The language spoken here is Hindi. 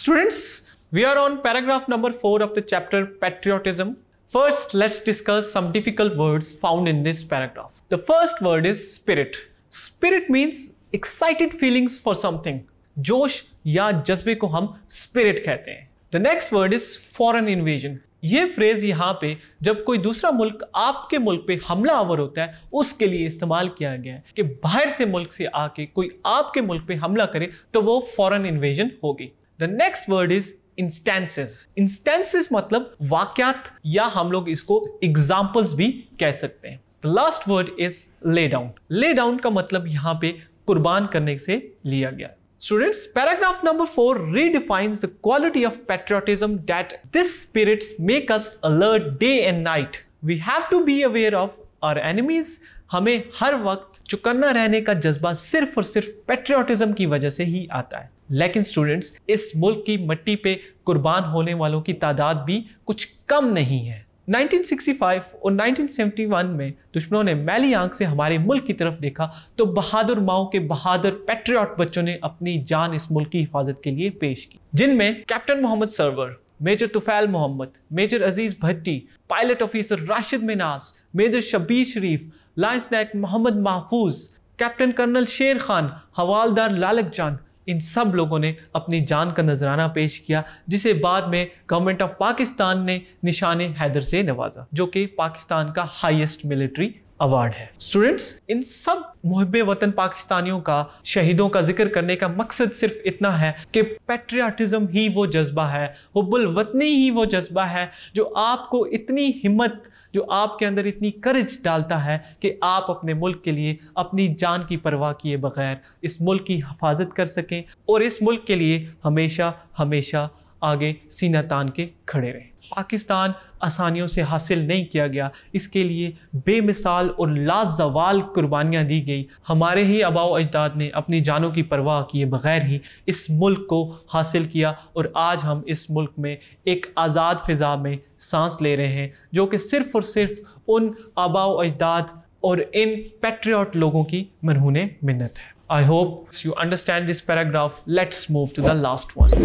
Students, we are on paragraph number 4 of the chapter Patriotism. First, let's discuss some difficult words found in this paragraph. The first word is spirit. Spirit means excited feelings for something. जोश या जज्बे को हम spirit कहते हैं. The next word is foreign invasion. ये फ्रेज यहाँ पे जब कोई दूसरा मुल्क आपके मुल्क पे हमला आवर होता है उसके लिए इस्तेमाल किया गया है कि बाहर से मुल्क से आके कोई आपके मुल्क पे हमला करे तो वो फॉरेन इन्वेजन होगी. The next word is instances. Instances मतलब वाक्यात या हम लोग इसको एग्जाम्पल्स भी कह सकते हैं. The last word is lay down. Lay down का मतलब यहाँ पे कुर्बान करने से लिया गया. Students, paragraph number 4 redefines the quality of patriotism that these spirits make us alert day and night. We have to be aware of our enemies. हमें हर वक्त चौकन्ना रहने का जज्बा सिर्फ और सिर्फ पेट्रियोटिज्म की वजह से ही आता है. लेकिन स्टूडेंट्स, इस मुल्क की मिट्टी पे कुर्बान होने वालों की तादाद भी कुछ कम नहीं है. 1965 और 1971 में दुश्मनों ने मैली आंख से हमारे मुल्क की तरफ देखा तो बहादुर माओ के बहादुर पैट्रियट बच्चों ने अपनी जान इस मुल्क की हिफाजत के लिए पेश की, जिनमें captain Mohammad Sarwar, major Tufail Mohammad, major Aziz Bhatti, pilot officer Rashid Minhas, major Shabbir Sharif, lance Naik Mohammad Mahfuz, captain colonel शेर खान, हवालदार लालक जान, इन सब लोगों ने अपनी जान का नजराना पेश किया, जिसे बाद में गवर्नमेंट ऑफ पाकिस्तान ने निशाने हैदर से नवाजा, जो कि पाकिस्तान का हाईएस्ट मिलिट्री अवार्ड है. स्टूडेंट्स, इन सब मुहिब्बे वतन पाकिस्तानियों का शहीदों का जिक्र करने का मकसद सिर्फ इतना है कि पैट्रियाटिज्म ही वो जज्बा है, हुब्बुल वतनी ही वो जज्बा है जो आपको इतनी हिम्मत, जो आपके अंदर इतनी करेज डालता है कि आप अपने मुल्क के लिए अपनी जान की परवाह किए बगैर इस मुल्क की हिफाजत कर सकें और इस मुल्क के लिए हमेशा हमेशा आगे सीना तान के खड़े रहें. पाकिस्तान आसानियों से हासिल नहीं किया गया, इसके लिए बेमिसाल और लाजवाल कुर्बानियाँ दी गई. हमारे ही आबाओ अजदाद ने अपनी जानों की परवाह किए बगैर ही इस मुल्क को हासिल किया और आज हम इस मुल्क में एक आज़ाद फ़िज़ा में सांस ले रहे हैं, जो कि सिर्फ़ और सिर्फ उन आबाओ अजदाद और इन पैट्रियट लोगों की मरहूने मिन्नत है. I hope you understand this paragraph. Let's move to the last one.